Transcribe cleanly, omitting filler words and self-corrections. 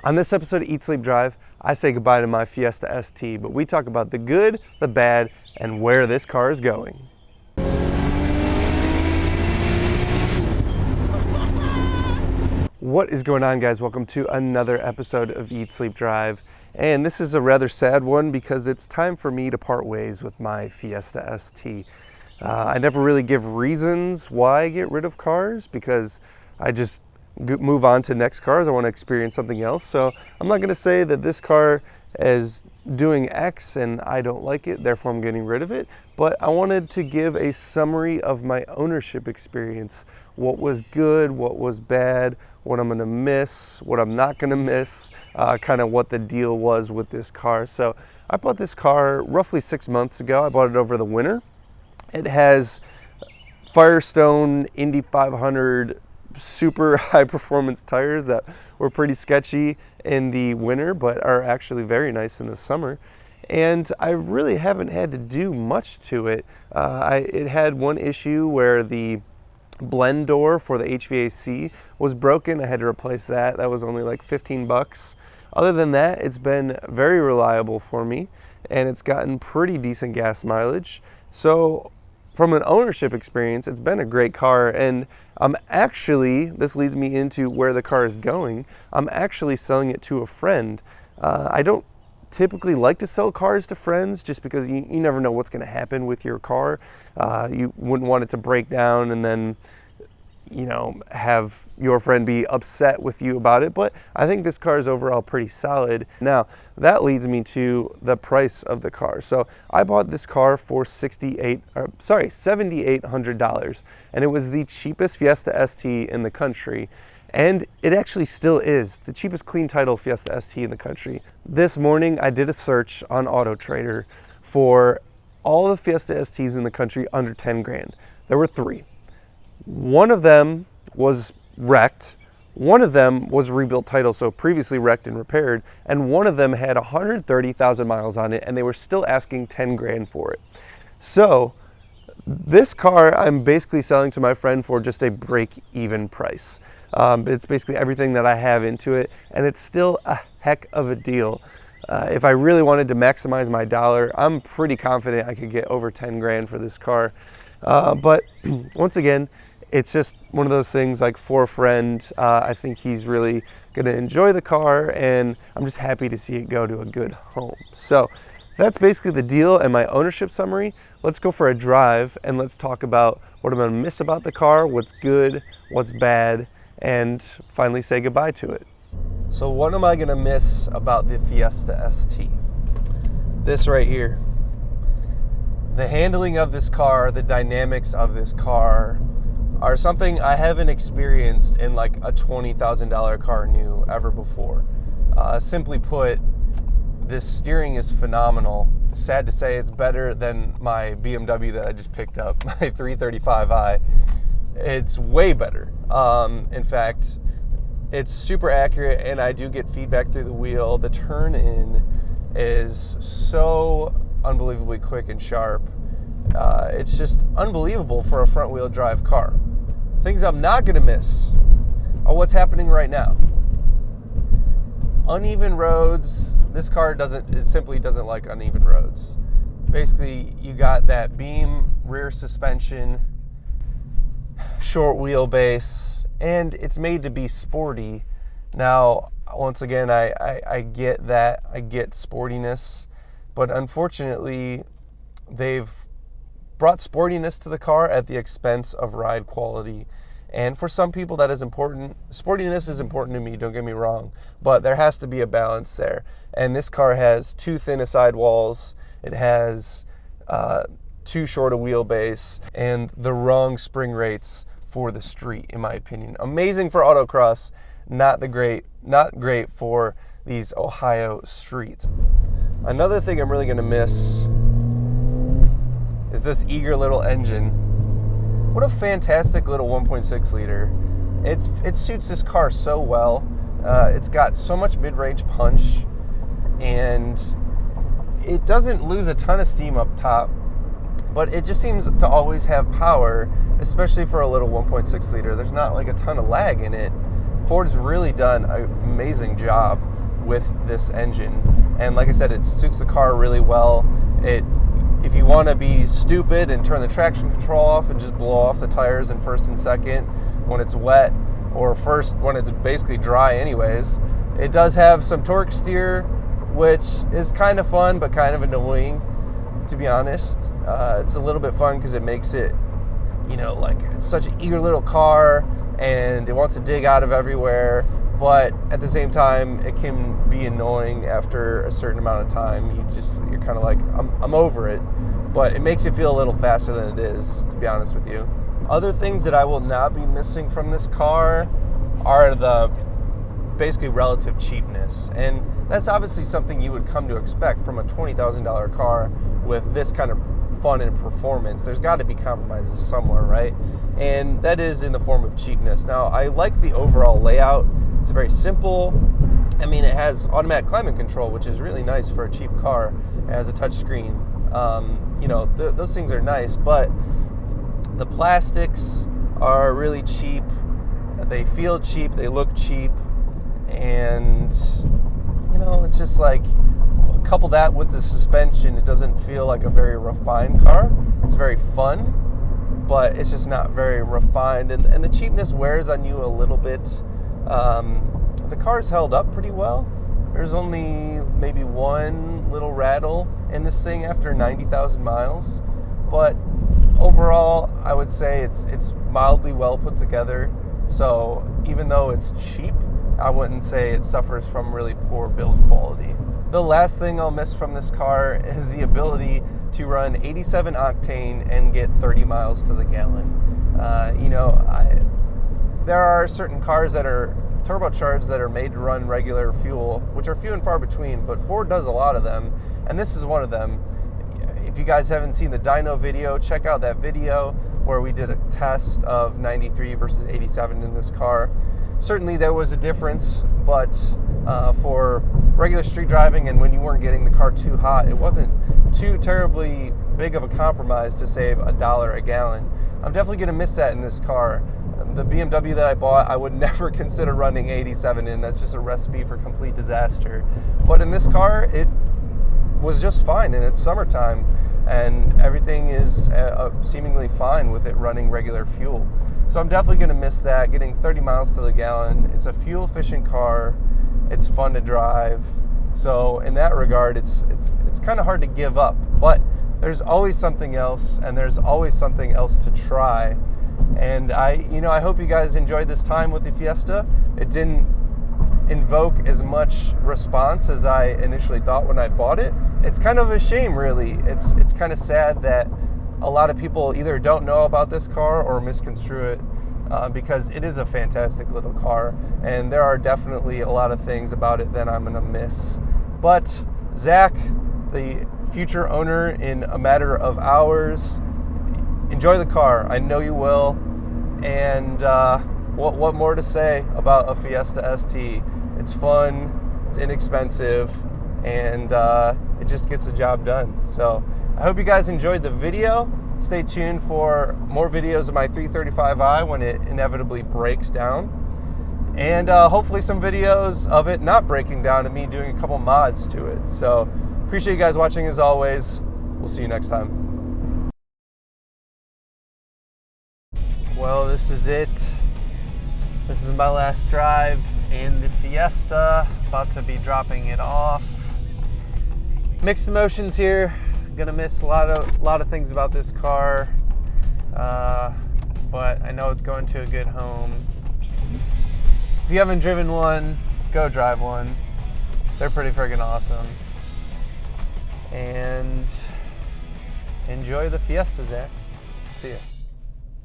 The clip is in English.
On this episode of Eat, Sleep, Drive, I say goodbye to my Fiesta ST, but we talk about the good, the bad, and where this car is going. What is going on, guys? Welcome to another episode of Eat, Sleep, Drive. And this is a rather sad one because it's time for me to part ways with my Fiesta ST. I never really give reasons why I get rid of cars because I just move on to next cars. I want to experience something else. So I'm not going to say that this car is doing X and I don't like it, therefore I'm getting rid of it. But I wanted to give a summary of my ownership experience. What was good, what was bad, what I'm going to miss, what I'm not going to miss, kind of what the deal was with this car. So I bought this car roughly 6 months ago. I bought it over the winter. It has Firestone Indy 500 super high performance tires that were pretty sketchy in the winter but are actually very nice in the summer, and I really haven't had to do much to it. It had one issue where the blend door for the HVAC was broken. I had to replace that. That was only like 15 bucks. Other than that, it's been very reliable for me and it's gotten pretty decent gas mileage. So from an ownership experience, it's been a great car, and this leads me into where the car is going. I'm actually selling it to a friend. I don't typically like to sell cars to friends just because you never know what's going to happen with your car. You wouldn't want it to break down and then have your friend be upset with you about it, but I think this car is overall pretty solid. Now, that leads me to the price of the car. So I bought this car for $7,800, and it was the cheapest Fiesta ST in the country, and it actually still is the cheapest clean title Fiesta ST in the country. This morning, I did a search on Auto Trader for all the Fiesta STs in the country under 10 grand. There were three. One of them was wrecked, one of them was rebuilt title, so previously wrecked and repaired, and one of them had 130,000 miles on it and they were still asking 10 grand for it. So this car I'm basically selling to my friend for just a break-even price. It's basically everything that I have into it, and it's still a heck of a deal. If I really wanted to maximize my dollar, I'm pretty confident I could get over 10 grand for this car. But once again, it's just one of those things like for a friend. I think he's really going to enjoy the car, and I'm just happy to see it go to a good home. So that's basically the deal and my ownership summary. Let's go for a drive and let's talk about what I'm going to miss about the car, what's good, what's bad, and finally say goodbye to it. So what am I going to miss about the Fiesta ST? This right here. The handling of this car, the dynamics of this car are something I haven't experienced in like a $20,000 car new ever before. Simply put, this steering is phenomenal. Sad to say, it's better than my BMW that I just picked up, my 335i. It's way better. In fact, it's super accurate, and I do get feedback through the wheel. The turn in is so unbelievably quick and sharp. It's just unbelievable for a front wheel drive car. Things I'm not going to miss are what's happening right now. Uneven roads. This car simply doesn't like uneven roads. Basically, you got that beam rear suspension, short wheelbase, and it's made to be sporty. Now, once again, I get that. I get sportiness, but unfortunately, they've brought sportiness to the car at the expense of ride quality. And for some people that is important. Sportiness is important to me, don't get me wrong, but there has to be a balance there. And this car has too thin a sidewalls, it has too short a wheelbase, and the wrong spring rates for the street, in my opinion. Amazing for autocross, not great for these Ohio streets. Another thing I'm really gonna miss is this eager little engine. What a fantastic little 1.6 liter. It suits this car so well. It's got so much mid-range punch, and it doesn't lose a ton of steam up top, but it just seems to always have power, especially for a little 1.6 liter. There's not like a ton of lag in it. Ford's really done an amazing job with this engine. And like I said, it suits the car really well. If you want to be stupid and turn the traction control off and just blow off the tires in first and second when it's wet, or first when it's basically dry anyways, it does have some torque steer, which is kind of fun but kind of annoying, to be honest. It's a little bit fun because it makes it, like it's such an eager little car and it wants to dig out of everywhere, but at the same time it can be annoying after a certain amount of time. You're kind of like, I'm over it, but it makes you feel a little faster than it is, to be honest with you. Other things that I will not be missing from this car are the basically relative cheapness, and that's obviously something you would come to expect from a $20,000 car with this kind of fun and performance. There's got to be compromises somewhere, right? And that is in the form of cheapness. Now, I like the overall layout. It's very simple. I mean, it has automatic climate control, which is really nice for a cheap car. It has a touch screen. Those things are nice, but the plastics are really cheap. They feel cheap. They look cheap. And, it's just like, couple that with the suspension, it doesn't feel like a very refined car. It's very fun, but it's just not very refined. And the cheapness wears on you a little bit. The car's held up pretty well. There's only maybe one little rattle in this thing after 90,000 miles. But overall, I would say it's mildly well put together. So even though it's cheap, I wouldn't say it suffers from really poor build quality. The last thing I'll miss from this car is the ability to run 87 octane and get 30 miles to the gallon. There are certain cars that are turbocharged that are made to run regular fuel, which are few and far between, but Ford does a lot of them, and this is one of them. If you guys haven't seen the dyno video, check out that video where we did a test of 93 versus 87 in this car. Certainly there was a difference, but for regular street driving and when you weren't getting the car too hot, it wasn't too terribly big of a compromise to save $1 a gallon. I'm definitely going to miss that in this car. The BMW that I bought, I would never consider running 87 in. That's just a recipe for complete disaster. But in this car, it was just fine, and it's summertime, and everything is seemingly fine with it running regular fuel. So I'm definitely going to miss that, getting 30 miles to the gallon. It's a fuel-efficient car. It's fun to drive. So in that regard, it's kind of hard to give up. But there's always something else, and there's always something else to try. And I hope you guys enjoyed this time with the Fiesta. It didn't invoke as much response as I initially thought when I bought it. It's kind of a shame, really. It's kind of sad that a lot of people either don't know about this car or misconstrue it, because it is a fantastic little car, and there are definitely a lot of things about it that I'm gonna miss. But Zach, the future owner in a matter of hours, enjoy the car. I know you will. And what more to say about a Fiesta ST? It's fun, it's inexpensive, and it just gets the job done. So I hope you guys enjoyed the video. Stay tuned for more videos of my 335i when it inevitably breaks down. And hopefully some videos of it not breaking down and me doing a couple mods to it. So appreciate you guys watching as always. We'll see you next time. Well, this is it. This is my last drive in the Fiesta. About to be dropping it off. Mixed emotions here. Gonna miss a lot of things about this car, but I know it's going to a good home. If you haven't driven one, go drive one. They're pretty friggin' awesome. And enjoy the Fiesta, Zach. See ya.